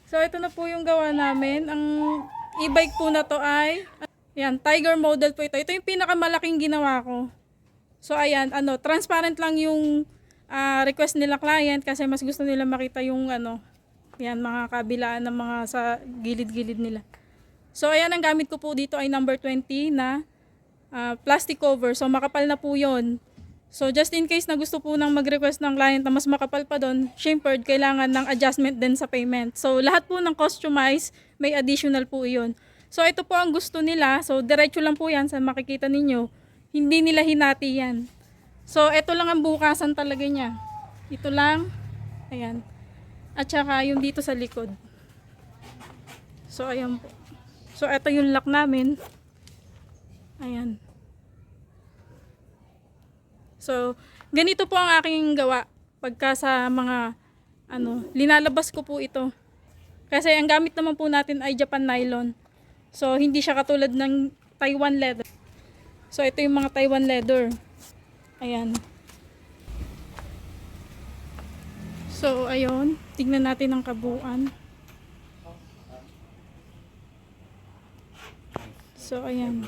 So ito na po yung gawa namin. Ang e-bike po na to ay ayan, Tiger model po ito. Ito yung pinakamalaking ginawa ko. So ayan, transparent lang yung request nila client kasi mas gusto nila makita yung yan, mga kabilaan ng mga sa gilid-gilid nila. So ayan, ang gamit ko po dito ay number 20 na plastic cover. So makapal na po yon. So just in case na gusto po nang mag-request ng client na mas makapal pa doon, chamfered, kailangan ng adjustment din sa payment. So lahat po ng customize, may additional po iyon. So ito po ang gusto nila. So diretso lang po yan sa makikita ninyo. Hindi nila hinati yan. So ito lang ang bukasan talaga niya. Ito lang. Ayan. At saka yung dito sa likod. So ayan po. So ito yung lock namin. Ayan. So ganito po ang aking gawa pagka sa mga linalabas ko po ito. Kasi ang gamit naman po natin ay Japan nylon. So hindi siya katulad ng Taiwan leather. So ito yung mga Taiwan leather. Ayan. So ayun, tignan natin ang kabuuan. So ayan.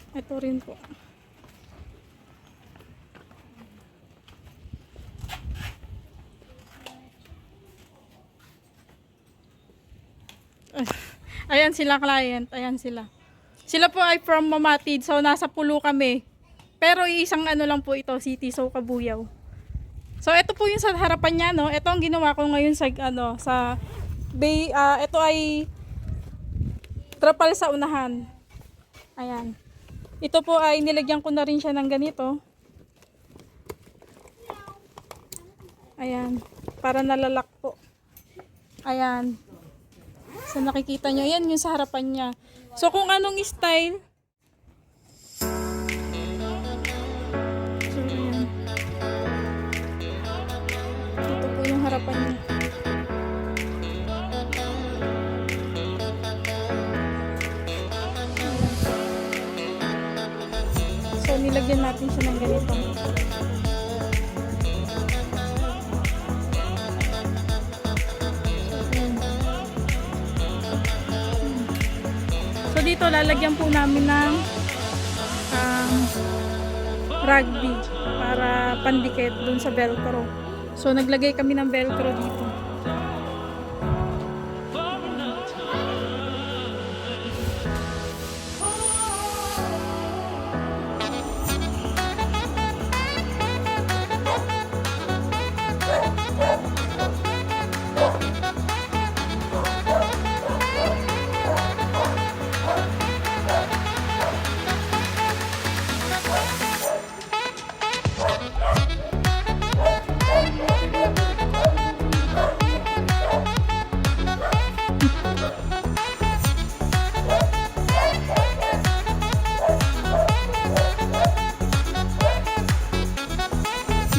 Ito rin po. Ayan sila client, ayan sila. Sila po ay from Mamatid, so nasa Pulo kami. Pero isang lang po ito, City, so Kabuyaw. So ito po yung sa harapan niya, no. Ito ang ginawa ko ngayon sa sa bay, ito ay trapal sa unahan. Ayan. Ito po ay nilagyan ko na rin siya ng ganito. Ayan, para nalalak po. Ayan. So nakikita nyo, yan yung sa harapan niya. So kung anong style, so ayan. Ito po yung harapan niya. So nilagyan natin siya ng ganito. So dito lalagyan po namin ng rugby para pandikit dun sa velcro. So naglagay kami ng velcro dito.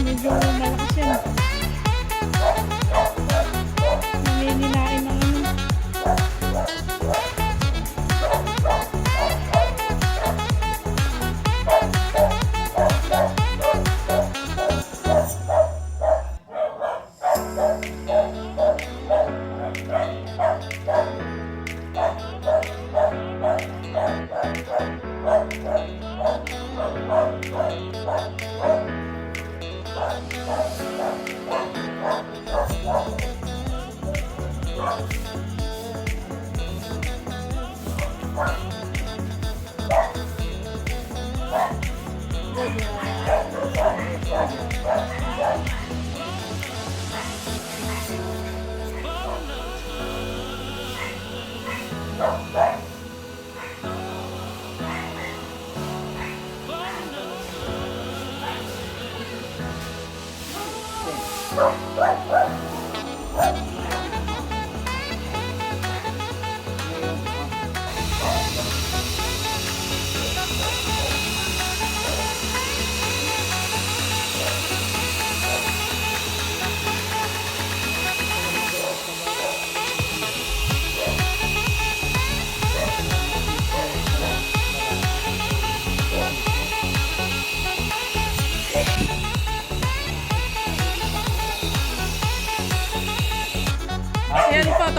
Medyo malakas yan. Naninilain ng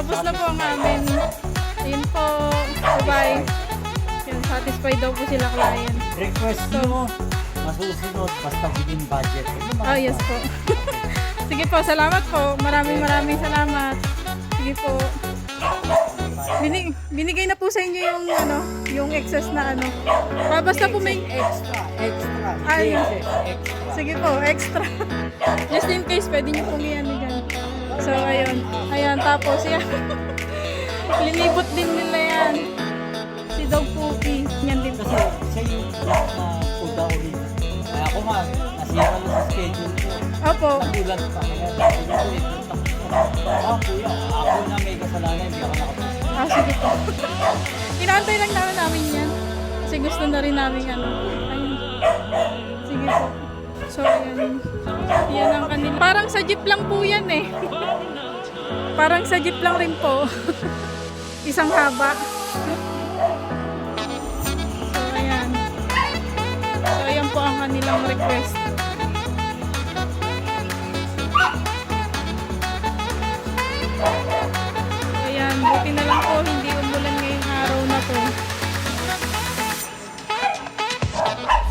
Tapos na po ang amin. Ayun po. Bye-bye. Yan, satisfied daw po sila client. Request nyo, masusunod basta within budget. Oh, yes po. Sige po, salamat po. Maraming salamat. Sige po. Binigay na po sa inyo yung yung excess na Basta po may Extra. Ay. Extra. sige po, extra. Just in case pwede niyo pong iyan dyan. So ayun. Ayan, tapos yan. Linibot din nila yan. Si Dog Pookie. Yan din po. Kasi siya yung food na ulit. Kaya ako nga, nasira lang sa schedule ko. Opo. Nagulat pa. Kaya dahil ko kuya, ako na may kasalanan, hindi ako nakapasok. Sige po. Inaantay lang namin yan. Kasi gusto na rin namin Ayun. Sige po. So, ayan. Yan ang kanila. Parang sa jeep lang po yan eh. Parang sa jeep lang rin po. Isang haba. So, ayan. So, ayan po ang kanilang request. Ayan, buti na lang po hindi umulan ngayong araw na to.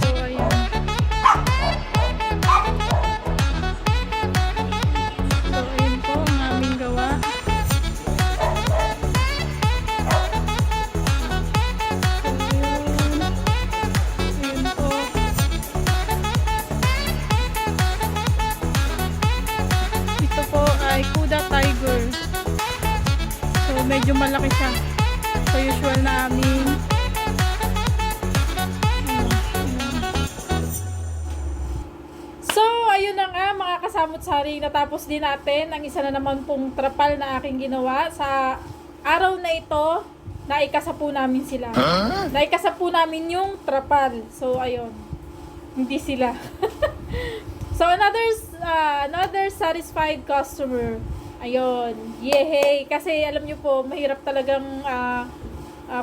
So, ayan. So, ayun po ang aming gawa. Ayun po. Ito po ay Kuda Tiger. So, medyo malaki siya. So, usual na amin. So, ayun na nga mga kasamot-sari. Natapos din natin ang isa na naman pong trapal na aking ginawa. Sa araw na ito, naikasa po namin sila. Naikasa po namin yung trapal. So, ayun. Hindi sila. So, another satisfied customer. Ayun. Yehey. Kasi alam nyo po, mahirap talagang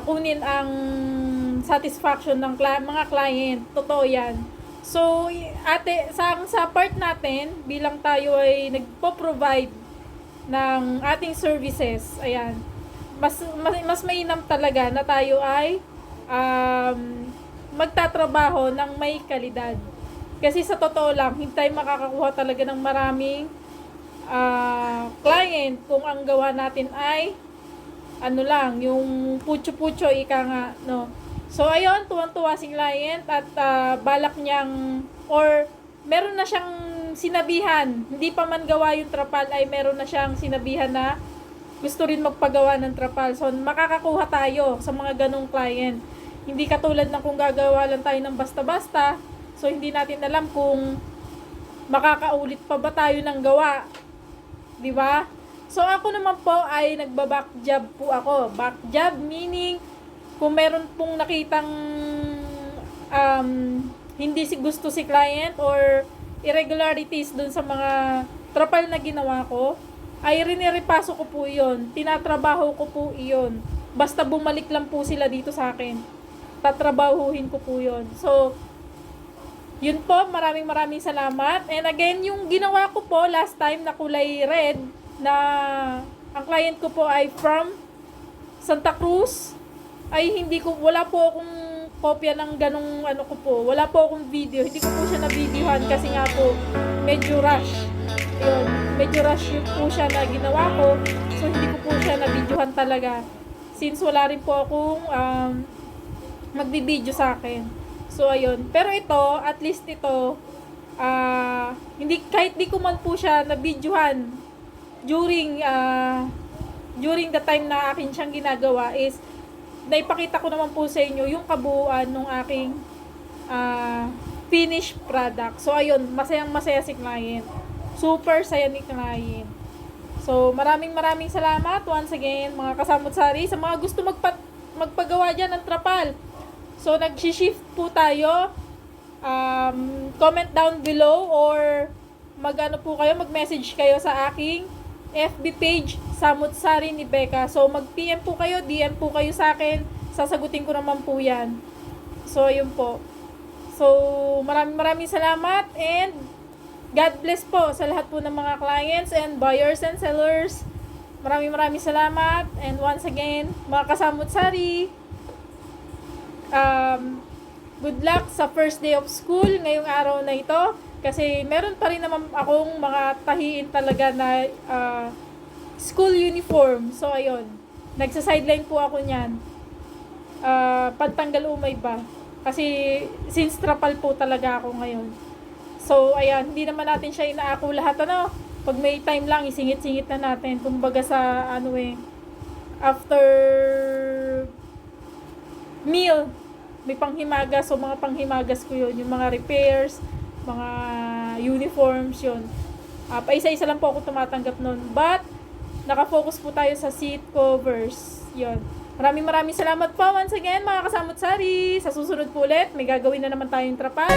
kunin ang satisfaction ng mga client. Totoo yan. So, ate, sa part natin, bilang tayo ay nagpo-provide ng ating services, ayan, mas mainam talaga na tayo ay magtatrabaho ng may kalidad. Kasi sa totoo lang, hindi tayo makakakuha talaga ng maraming client kung ang gawa natin ay yung pucho-pucho, ika nga, no. So, ayun, tuwang-tuwa si client at balak niyang, or meron na siyang sinabihan, hindi pa man gawa yung trapal, ay meron na siyang sinabihan na gusto rin magpagawa ng trapal. So, makakakuha tayo sa mga ganong client. Hindi katulad ng kung gagawa lang tayo ng basta-basta, so hindi natin alam kung makakaulit pa ba tayo ng gawa. Di ba? So, ako naman po ay nagba-back job po ako. Back job meaning, kung meron pong nakitang hindi gusto si client or irregularities dun sa mga trapal na ginawa ko, ay riniripaso ko po yun. Tinatrabaho ko po yun. Basta bumalik lang po sila dito sa akin. Tatrabahuhin ko po yun. So, yun po, maraming salamat. And again, yung ginawa ko po last time na kulay red, na ang client ko po ay from Santa Cruz, ay wala po akong kopya ng ganong ko po. Wala po akong video. Hindi ko po siya na-videohan kasi nga po medyo rush. Yun, medyo rush yun po siya na ginawa ko. So, hindi ko po siya na-videohan talaga. Since wala rin po akong magbibideo sa akin. So, ayun. Pero ito, at least ito, kahit di ko man po siya na-videohan during the time na akin siyang ginagawa is naipakita ko naman po sa inyo yung kabuuan ng aking finished product. So, ayun, masayang-masaya si client. Super saya ni client. So, maraming salamat once again, mga kasamot-sari, sa mga gusto magpagawa dyan ng trapal. So, nag-shift po tayo. Comment down below or mag-message kayo sa aking FB page, Samot-Sari ni Becca. So, mag-PM po kayo, DM po kayo sa akin. Sasagutin ko naman po yan. So, yun po. So, maraming salamat and God bless po sa lahat po ng mga clients and buyers and sellers Maraming salamat. And once again, mga kasamut-sari, good luck sa first day of school ngayong araw na ito. Kasi meron pa rin naman akong mga tahiin talaga na school uniform. So, ayun. Nagsa-sideline po ako niyan. Pantanggal umay ba? Kasi since trapal po talaga ako ngayon. So, ayan. Hindi naman natin siya inaako lahat, ano. Pag may time lang, isingit-singit na natin. Kumbaga sa, after meal, may panghimagas. So, mga panghimagas ko yun. Yung mga repairs, mga uniforms, yun. Paisa-isa lang po ako tumatanggap nun. But, nakafocus po tayo sa seat covers. Yun. Maraming salamat po once again, mga kasamut-sari. Sa susunod po ulit, may gagawin na naman tayong trapal.